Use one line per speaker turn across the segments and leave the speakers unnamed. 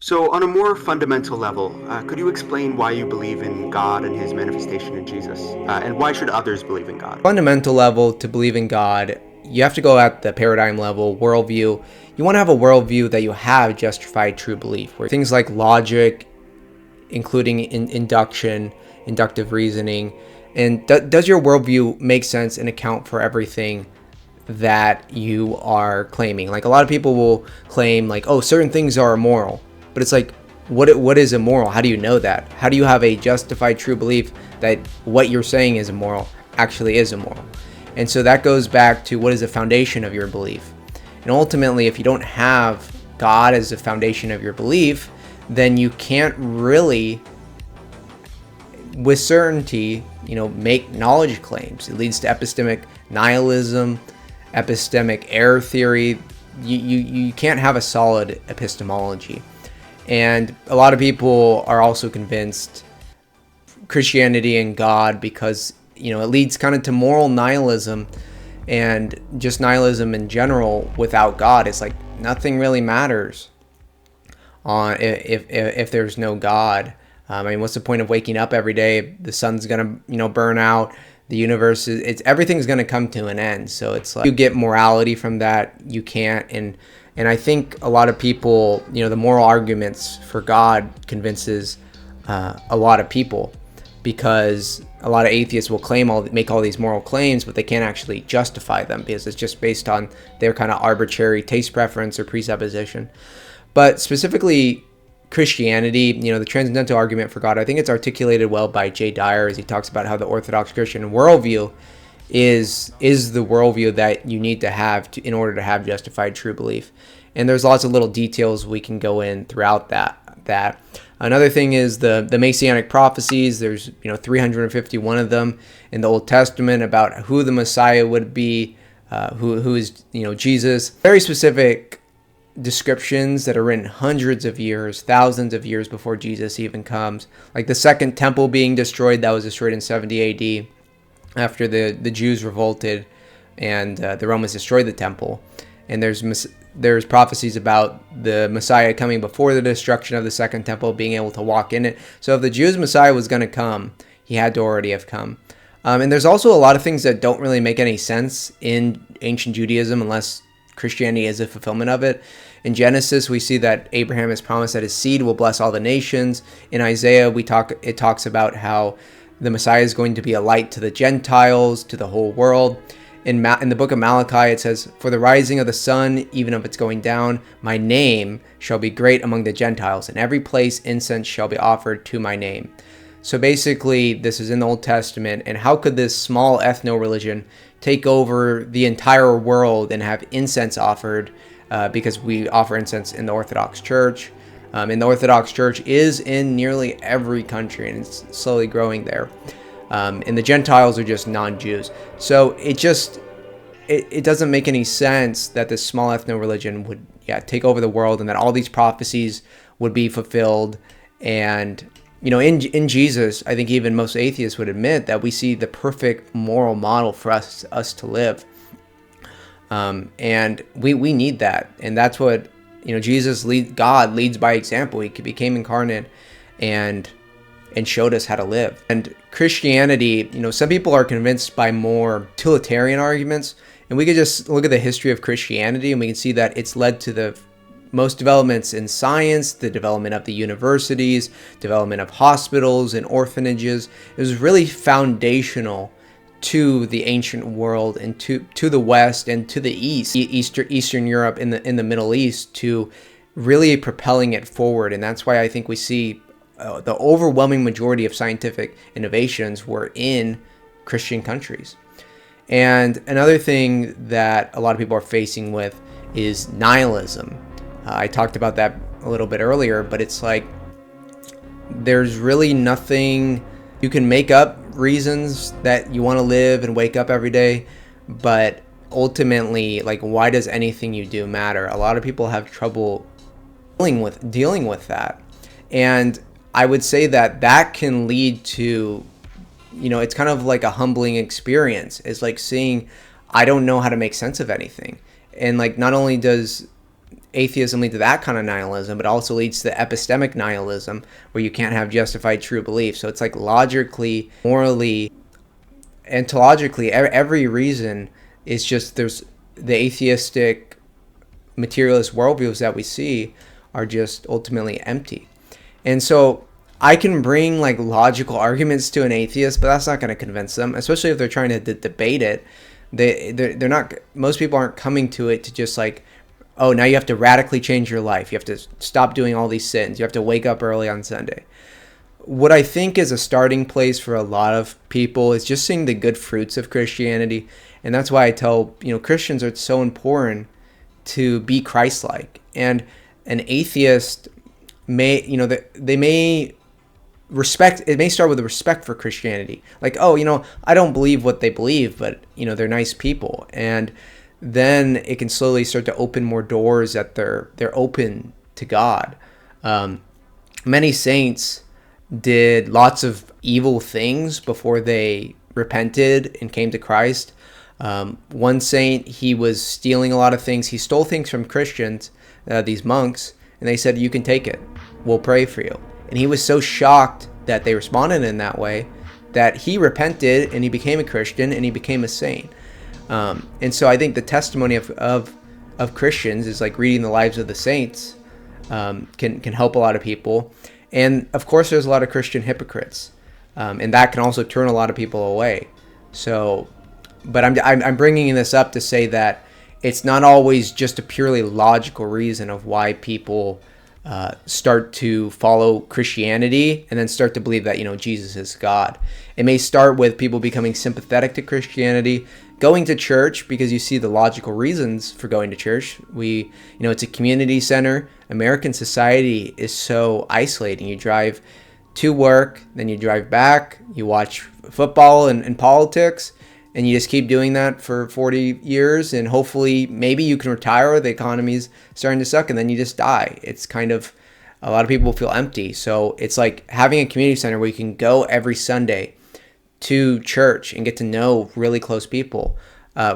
So, on a more fundamental level, could you explain why you believe in God and his manifestation in Jesus? And why should others believe in God?
Fundamental level, to believe in God, you have to go at the paradigm level, worldview. You want to have a worldview that you have justified true belief, where things like logic, including induction, inductive reasoning, and does your worldview make sense and account for everything that you are claiming? Like, a lot of people will claim like, oh, certain things are immoral, but it's like, what is immoral? How do you know that? How do you have a justified true belief that what you're saying is immoral actually is immoral? And so that goes back to, what is the foundation of your belief? And ultimately, if you don't have God as the foundation of your belief, then you can't really, with certainty, make knowledge claims. It leads to epistemic nihilism, epistemic error theory. You can't have a solid epistemology. And a lot of people are also convinced Christianity and God because, it leads kind of to moral nihilism, and just nihilism in general without God. It's like nothing really matters on if there's no God. What's the point of waking up every day? The sun's gonna burn out. The universe it's everything's gonna come to an end. So it's like, you get morality from that. You can't. And I think a lot of people, the moral arguments for God convinces a lot of people, because a lot of atheists will make all these moral claims, but they can't actually justify them because it's just based on their kind of arbitrary taste preference or presupposition. But specifically Christianity, the transcendental argument for God, I think it's articulated well by Jay Dyer as he talks about how the Orthodox Christian worldview is the worldview that you need to have in order to have justified true belief. And there's lots of little details we can go in throughout that. Another thing is the Messianic prophecies. There's 351 of them in the Old Testament about who the Messiah would be, who is Jesus. Very specific descriptions that are written hundreds of years, thousands of years before Jesus even comes. Like the second temple being destroyed, that was destroyed in 70 AD after the Jews revolted and the Romans destroyed the temple. And there's prophecies about the Messiah coming before the destruction of the second temple, being able to walk in it. So if the Jews' Messiah was going to come, he had to already have come. And there's also a lot of things that don't really make any sense in ancient Judaism unless Christianity is a fulfillment of it. In Genesis, we see that Abraham has promised that his seed will bless all the nations. In Isaiah, it talks about how the Messiah is going to be a light to the Gentiles, to the whole world. In the book of Malachi, it says, "For the rising of the sun, even if it's going down, my name shall be great among the Gentiles. In every place incense shall be offered to my name." So basically, this is in the Old Testament. And how could this small ethno-religion take over the entire world and have incense offered? Because we offer incense in the Orthodox Church. And the Orthodox Church is in nearly every country, and it's slowly growing there. And the Gentiles are just non-Jews. So it doesn't make any sense that this small ethno-religion would take over the world, and that all these prophecies would be fulfilled. And in Jesus, I think even most atheists would admit that we see the perfect moral model for us to live. And we need that. And that's what, God leads by example. He became incarnate and showed us how to live. And Christianity, some people are convinced by more utilitarian arguments. And we could just look at the history of Christianity, and we can see that it's led to the most developments in science, the development of the universities, development of hospitals and orphanages. It was really foundational to the ancient world and to the West and to the East, Eastern Europe, in the Middle East, to really propelling it forward. And that's why I think we see the overwhelming majority of scientific innovations were in Christian countries. And another thing that a lot of people are facing with is nihilism. I talked about that a little bit earlier, but it's like there's really nothing. You can make up reasons that you want to live and wake up every day, but ultimately, like, why does anything you do matter? A lot of people have trouble dealing with that. And I would say that can lead to, it's kind of like a humbling experience. It's like seeing, I don't know how to make sense of anything. And like, not only does atheism lead to that kind of nihilism, but also leads to epistemic nihilism, where you can't have justified true belief. So it's like logically, morally, ontologically, every reason is just there's the atheistic materialist worldviews that we see are just ultimately empty. And so I can bring like logical arguments to an atheist, but that's not going to convince them, especially if they're trying to debate it. They're not, most people aren't coming to it to just like, oh, now you have to radically change your life. You have to stop doing all these sins. You have to wake up early on Sunday. What I think is a starting place for a lot of people is just seeing the good fruits of Christianity. And that's why I tell, Christians are so important to be Christ-like. And an atheist may, they may respect, it may start with a respect for Christianity. Like, oh, I don't believe what they believe, but, they're nice people. And then it can slowly start to open more doors that they're open to God. Many saints did lots of evil things before they repented and came to Christ. One saint, he was stealing a lot of things. He stole things from Christians, these monks, and they said, you can take it. We'll pray for you. And he was so shocked that they responded in that way that he repented and he became a Christian and he became a saint. And so I think the testimony of Christians is like reading the lives of the saints can help a lot of people. And of course, there's a lot of Christian hypocrites, and that can also turn a lot of people away. So, but I'm bringing this up to say that it's not always just a purely logical reason of why people start to follow Christianity and then start to believe that Jesus is God. It may start with people becoming sympathetic to Christianity, going to church because you see the logical reasons for going to church. It's a community center. American society is so isolating. You drive to work, then you drive back, you watch football and politics, and you just keep doing that for 40 years, and hopefully maybe you can retire, the economy's starting to suck, and then you just die. It's kind of, a lot of people feel empty. So it's like having a community center where you can go every Sunday to church and get to know really close people,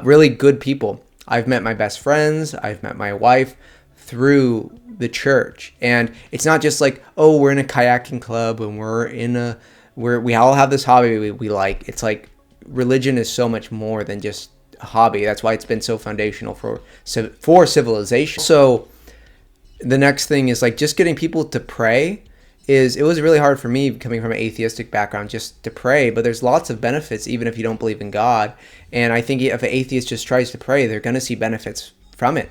really good people. I've met my best friends, I've met my wife through the church. And it's not just like, oh, we're in a kayaking club and we all have this hobby we like. It's like religion is so much more than just a hobby. That's why it's been so foundational for civilization. So the next thing is like just getting people to pray. It was really hard for me coming from an atheistic background just to pray, but there's lots of benefits even if you don't believe in God. And I think if an atheist just tries to pray, they're going to see benefits from it.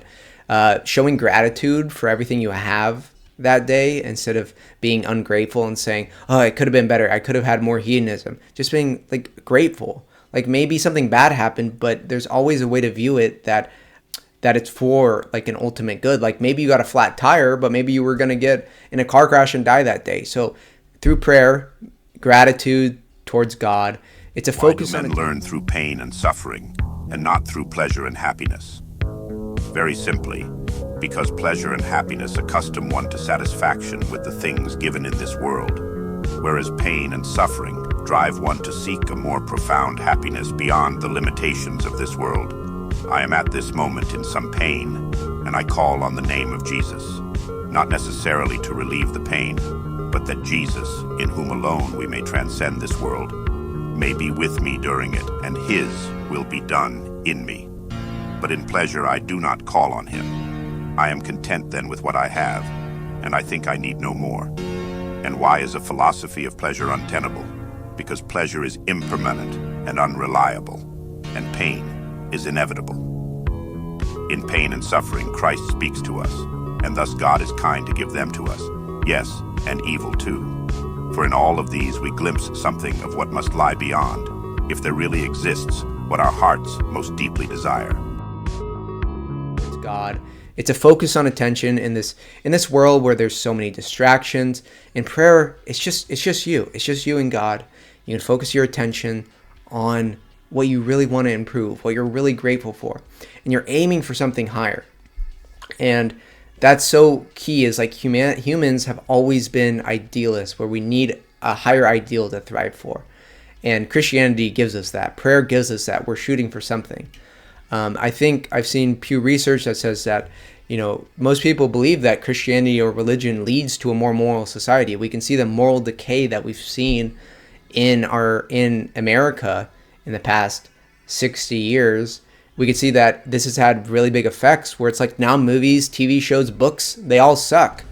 Showing gratitude for everything you have that day instead of being ungrateful and saying, oh, it could have been better, I could have had more hedonism. Just being like grateful. Like maybe something bad happened, but there's always a way to view it that it's for like an ultimate good. Like maybe you got a flat tire, but maybe you were going to get in a car crash and die that day. So through prayer, gratitude towards God, it's a focus on it.
Why do men learn through pain and suffering and not through pleasure and happiness? Very simply, because pleasure and happiness accustom one to satisfaction with the things given in this world, whereas pain and suffering drive one to seek a more profound happiness beyond the limitations of this world. I am at this moment in some pain, and I call on the name of Jesus, not necessarily to relieve the pain, but that Jesus, in whom alone we may transcend this world, may be with me during it, and his will be done in me. But in pleasure I do not call on him. I am content then with what I have, and I think I need no more. And why is a philosophy of pleasure untenable? Because pleasure is impermanent and unreliable, and pain is inevitable. In pain and suffering, Christ speaks to us, and thus God is kind to give them to us, yes, and evil too. For in all of these we glimpse something of what must lie beyond, if there really exists what our hearts most deeply desire.
God. It's a focus on attention in this world where there's so many distractions. In prayer, it's just you. It's just you and God. You can focus your attention on what you really want to improve, what you're really grateful for, and you're aiming for something higher. And that's so key. Is like humans have always been idealists, where we need a higher ideal to thrive for. And Christianity gives us that. Prayer gives us that. We're shooting for something. I think I've seen Pew Research that says that, most people believe that Christianity or religion leads to a more moral society. We can see the moral decay that we've seen in America in the past 60 years. We can see that this has had really big effects where it's like now movies, TV shows, books, they all suck.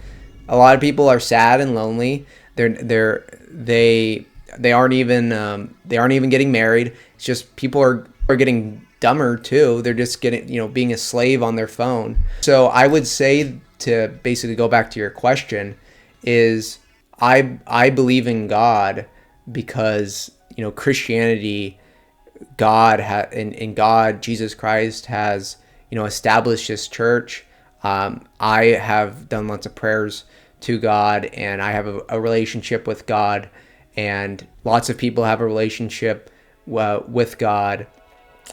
A lot of people are sad and lonely. They aren't even getting married. It's just people are getting dumber too. They're just getting, being a slave on their phone. So I would say, to basically go back to your question, is I believe in God because, Christianity, God in God, Jesus Christ has, established his church. I have done lots of prayers to God, and I have a relationship with God, and lots of people have a relationship with God.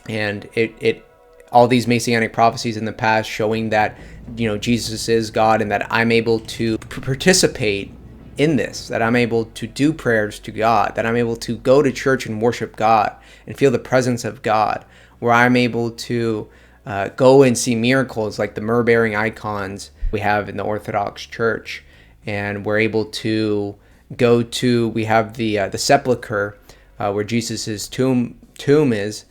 And it all these messianic prophecies in the past showing that Jesus is God, and that I'm able to participate in this, that I'm able to do prayers to God, that I'm able to go to church and worship God and feel the presence of God, where I'm able to go and see miracles like the myrrh-bearing icons we have in the Orthodox Church, and we're able to we have the sepulcher where Jesus' tomb is.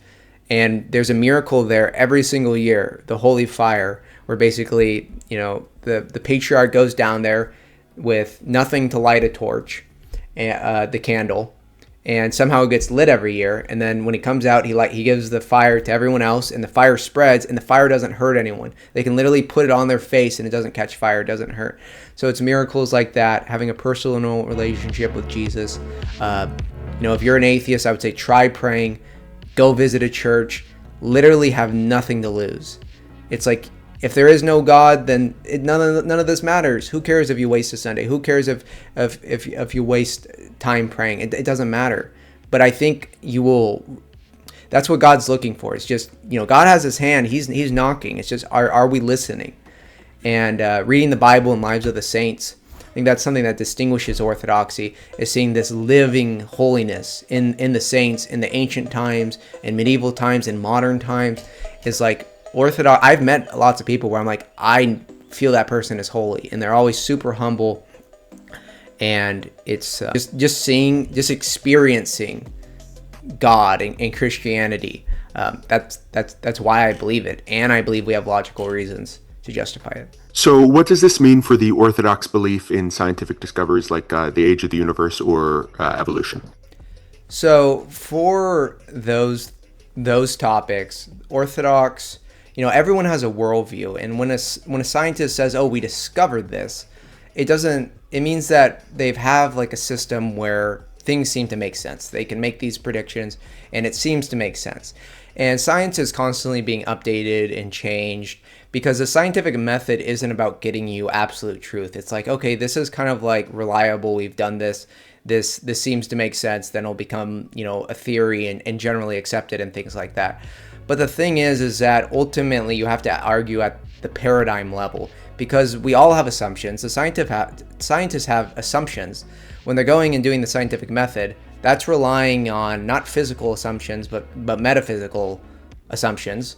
And there's a miracle there every single year, the Holy Fire, where basically, the patriarch goes down there with nothing to light a torch, the candle, and somehow it gets lit every year. And then when he comes out, he gives the fire to everyone else, and the fire spreads, and the fire doesn't hurt anyone. They can literally put it on their face, and it doesn't catch fire, it doesn't hurt. So it's miracles like that, having a personal relationship with Jesus. If you're an atheist, I would say try praying. Go visit a church, literally have nothing to lose. It's like, if there is no God, then none of this matters. Who cares if you waste a Sunday? Who cares if you waste time praying? It doesn't matter. But I think you will. That's what God's looking for. It's just, God has his hand. He's knocking. It's just, are we listening? And reading the Bible and Lives of the Saints, I think that's something that distinguishes Orthodoxy, is seeing this living holiness in the saints, in the ancient times, in medieval times, in modern times. Is like Orthodox. I've met lots of people where I'm like, I feel that person is holy, and they're always super humble. And it's just experiencing God in Christianity. That's why I believe it, and I believe we have logical reasons to justify it.
So what does this mean for the Orthodox belief in scientific discoveries like the age of the universe or evolution?
So for those topics, Orthodox, everyone has a worldview, and when a scientist says, "Oh, we discovered this," it means that they have like a system where things seem to make sense. They can make these predictions, and it seems to make sense. And science is constantly being updated and changed, because the scientific method isn't about getting you absolute truth. It's like, okay, this is kind of like reliable. We've done this. This seems to make sense. Then it'll become, a theory and generally accepted and things like that. But the thing is that ultimately you have to argue at the paradigm level, because we all have assumptions. The scientists have assumptions. When they're going and doing the scientific method, that's relying on not physical assumptions, but metaphysical assumptions,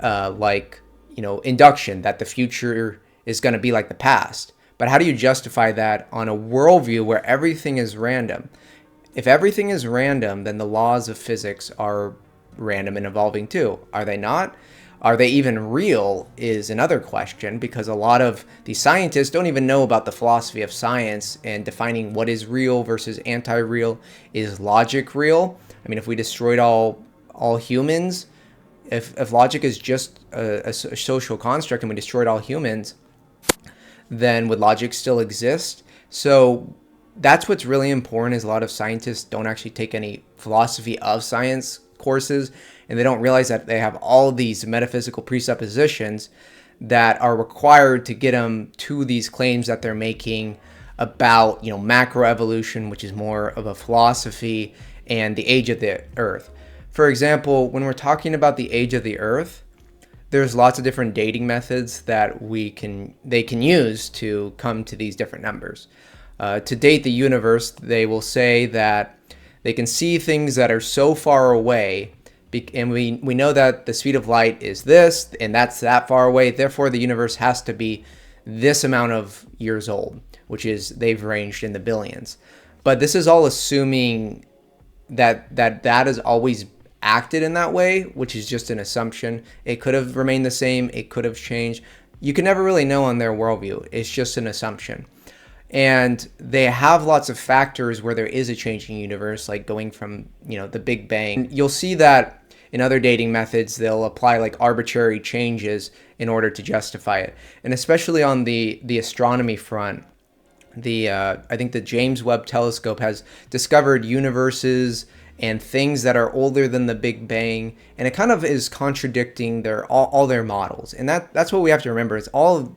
like, induction, that the future is going to be like the past. But how do you justify that on a worldview where everything is random? If everything is random, then the laws of physics are random and evolving too. Are they not? Are they even real is another question, because a lot of these scientists don't even know about the philosophy of science and defining what is real versus anti-real. Is logic real? I mean, if we destroyed all humans, if logic is just a social construct and we destroyed all humans, then would logic still exist? So that's what's really important, is a lot of scientists don't actually take any philosophy of science courses, and they don't realize that they have all these metaphysical presuppositions that are required to get them to these claims that they're making about, macroevolution, which is more of a philosophy, and the age of the earth. For example, when we're talking about the age of the earth, there's lots of different dating methods that they can use to come to these different numbers. To date the universe, they will say that they can see things that are so far away And we know that the speed of light is this, and that's that far away. Therefore, the universe has to be this amount of years old, which is they've ranged in the billions. But this is all assuming that has always acted in that way, which is just an assumption. It could have remained the same. It could have changed. You can never really know on their worldview. It's just an assumption. And they have lots of factors where there is a changing universe, like going from, the Big Bang. You'll see that in other dating methods, they'll apply like arbitrary changes in order to justify it. And especially on the astronomy front, I think the James Webb Telescope has discovered universes and things that are older than the Big Bang, and it kind of is contradicting all their models. And that's what we have to remember. It's all,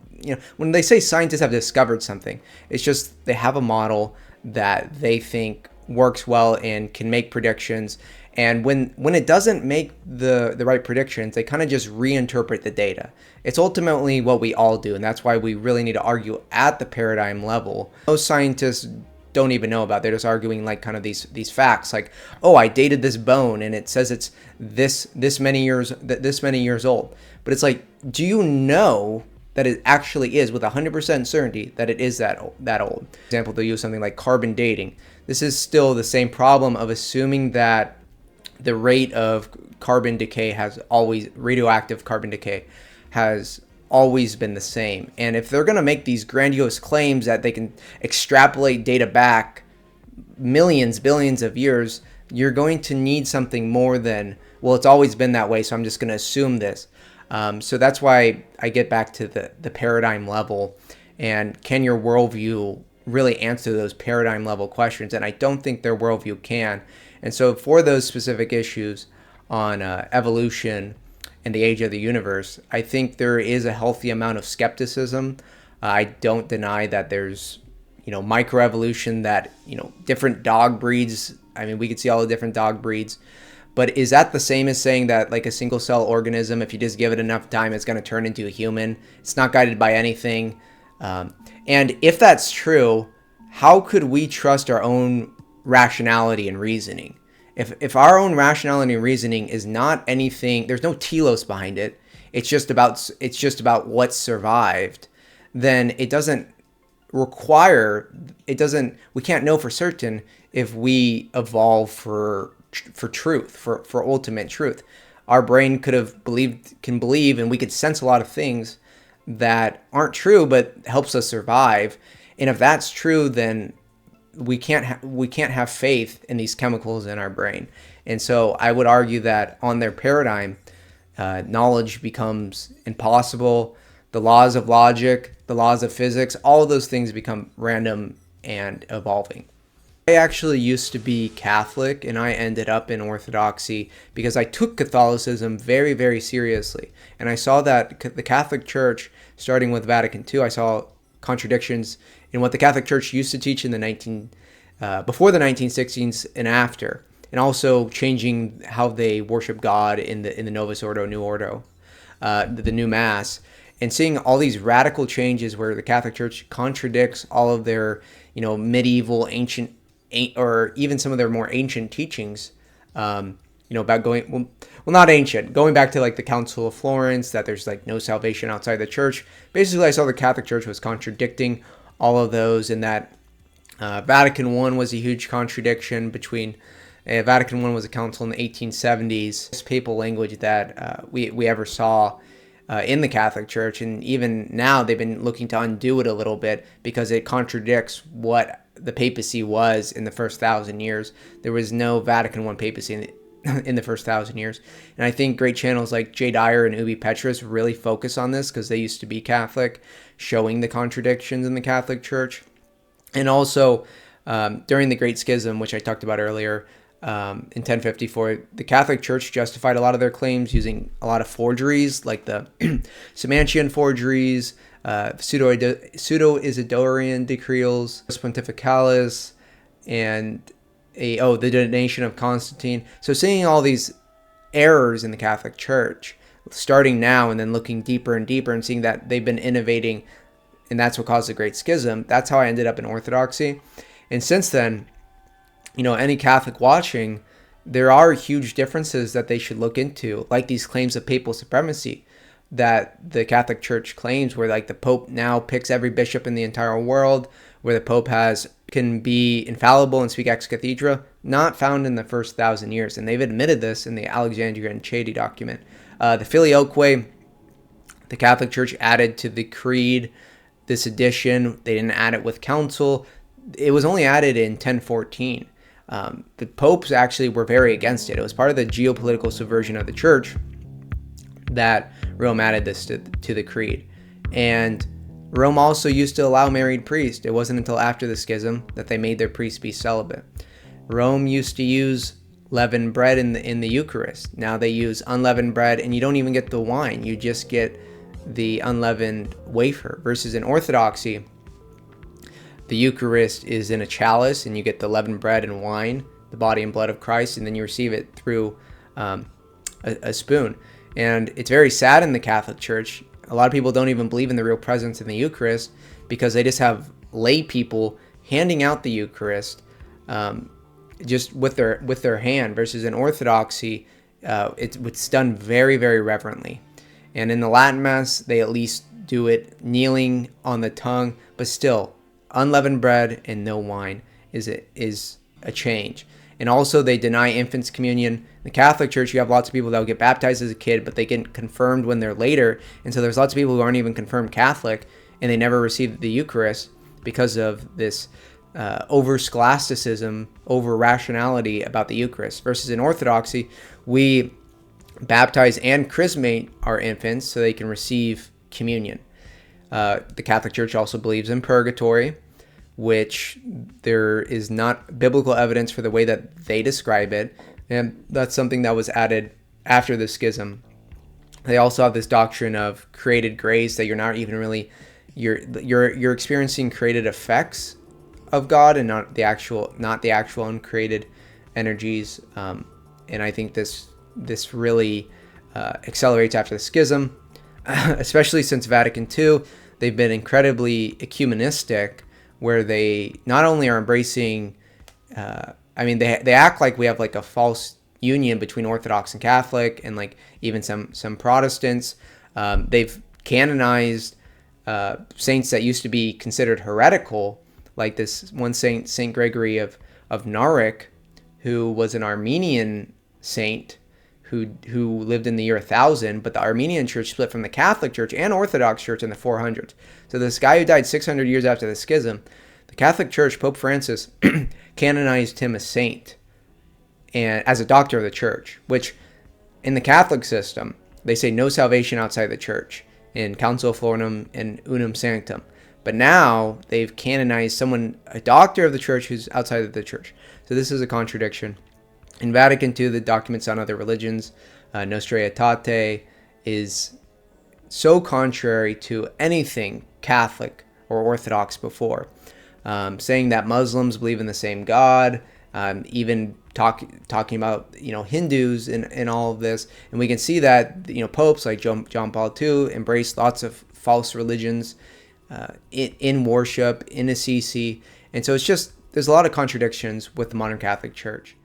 when they say scientists have discovered something, it's just they have a model that they think works well and can make predictions. And when it doesn't make the right predictions, they kind of just reinterpret the data. It's ultimately what we all do, and that's why we really need to argue at the paradigm level. Most scientists don't even know about. They're just arguing like kind of these facts, like, oh, I dated this bone and it says it's this many years old. But it's like, do you know that it actually is with 100% certainty that it is that old? For example, they'll use something like carbon dating. This is still the same problem of assuming that the rate of radioactive carbon decay has always been the same. And if they're going to make these grandiose claims that they can extrapolate data back billions of years, you're going to need something more than, well, it's always been that way, so I'm just going to assume this. So that's why I get back to the paradigm level, and can your worldview really answer those paradigm level questions? And I don't think their worldview can. And so for those specific issues on evolution and the age of the universe, I think there is a healthy amount of skepticism. I don't deny that there's, microevolution, that, different dog breeds. I mean, we could see all the different dog breeds. But is that the same as saying that like a single cell organism, if you just give it enough time, it's going to turn into a human? It's not guided by anything. And if that's true, how could we trust our own rationality and reasoning? If our own rationality and reasoning is not anything, there's no telos behind it, it's just about what survived, then we can't know for certain if we evolve for truth, for ultimate truth. Our brain can believe, and we could sense a lot of things that aren't true but helps us survive. And if that's true, then we can't have faith in these chemicals in our brain. And so I would argue that on their paradigm, knowledge becomes impossible. The laws of logic, the laws of physics, all of those things become random and evolving. I actually used to be Catholic, and I ended up in Orthodoxy because I took Catholicism very, very seriously. And I saw that the Catholic Church, starting with Vatican II, I saw contradictions in what the Catholic Church used to teach in before the 1960s and after, and also changing how they worship God in the Novus Ordo, New Ordo, the new Mass, and seeing all these radical changes where the Catholic Church contradicts all of their, medieval, ancient, or even some of their more ancient teachings, about going back to like the Council of Florence, that there's like no salvation outside the church. Basically, I saw the Catholic Church was contradicting all of those, and that Vatican I was a huge contradiction between Vatican I was a council in the 1870s. This papal language that we ever saw in the Catholic Church, and even now they've been looking to undo it a little bit because it contradicts what the papacy was in the first 1,000 years. There was no Vatican I papacy in the first 1,000 years. And I think great channels like Jay Dyer and Ubi Petrus really focus on this because they used to be Catholic, showing the contradictions in the Catholic Church. And also during the Great Schism, which I talked about earlier, in 1054, the Catholic Church justified a lot of their claims using a lot of forgeries, like the Samantian forgeries, Pseudo-Isidorian decretals, Pontificalis, and the donation of Constantine. So seeing all these errors in the Catholic Church, starting now and then looking deeper and deeper and seeing that they've been innovating, and that's what caused the Great Schism. That's how I ended up in Orthodoxy. And since then, any Catholic watching, there are huge differences that they should look into, like these claims of papal supremacy that the Catholic Church claims, where like the Pope now picks every bishop in the entire world, where the Pope can be infallible and speak ex cathedra, not found in the first 1,000 years. And they've admitted this in the Alexandria and Chedi document. The Filioque, the Catholic Church added to the creed this addition. They didn't add it with council. It was only added in 1014. The popes actually were very against it. It was part of the geopolitical subversion of the church that Rome added this to the creed. And Rome also used to allow married priests. It wasn't until after the schism that they made their priests be celibate. Rome used to use leavened bread in the Eucharist. Now they use unleavened bread, and you don't even get the wine. You just get the unleavened wafer. Versus in Orthodoxy, the Eucharist is in a chalice, and you get the leavened bread and wine, the body and blood of Christ, and then you receive it through a spoon. And it's very sad in the Catholic Church. A lot of people don't even believe in the real presence in the Eucharist because they just have lay people handing out the Eucharist just with their hand. Versus in Orthodoxy, it's done very, very reverently. And in the Latin Mass, they at least do it kneeling on the tongue, but still, unleavened bread and no wine is a change. And also, they deny infants communion. In the Catholic Church, you have lots of people that will get baptized as a kid, but they get confirmed when they're later. And so there's lots of people who aren't even confirmed Catholic, and they never receive the Eucharist because of this over scholasticism, over rationality about the Eucharist. Versus in Orthodoxy, we baptize and chrismate our infants so they can receive communion. The Catholic Church also believes in purgatory, which there is not biblical evidence for the way that they describe it. And that's something that was added after the schism. They also have this doctrine of created grace, that you're not even really, you're experiencing created effects of God and not the actual uncreated energies. And I think this really accelerates after the schism, especially since Vatican II. They've been incredibly ecumenistic, where they not only are embracing, they act like we have like a false union between Orthodox and Catholic, and like even some Protestants. They've canonized saints that used to be considered heretical, like this one saint, Saint Gregory of Narek, who was an Armenian saint who lived in the year 1000, but the Armenian church split from the Catholic Church and Orthodox Church in the 400s. So this guy who died 600 years after the schism, the Catholic Church, Pope Francis, canonized him a saint and as a doctor of the church, which in the Catholic system, they say no salvation outside the church in Council Florinum and Unum Sanctum. But now they've canonized someone, a doctor of the church, who's outside of the church. So this is a contradiction. In Vatican II, the documents on other religions, Nostra Aetate, is so contrary to anything Catholic or Orthodox before, saying that Muslims believe in the same God, even talking about Hindus in all of this. And we can see that popes like John Paul II embraced lots of false religions in worship, in Assisi. And so there's a lot of contradictions with the modern Catholic Church.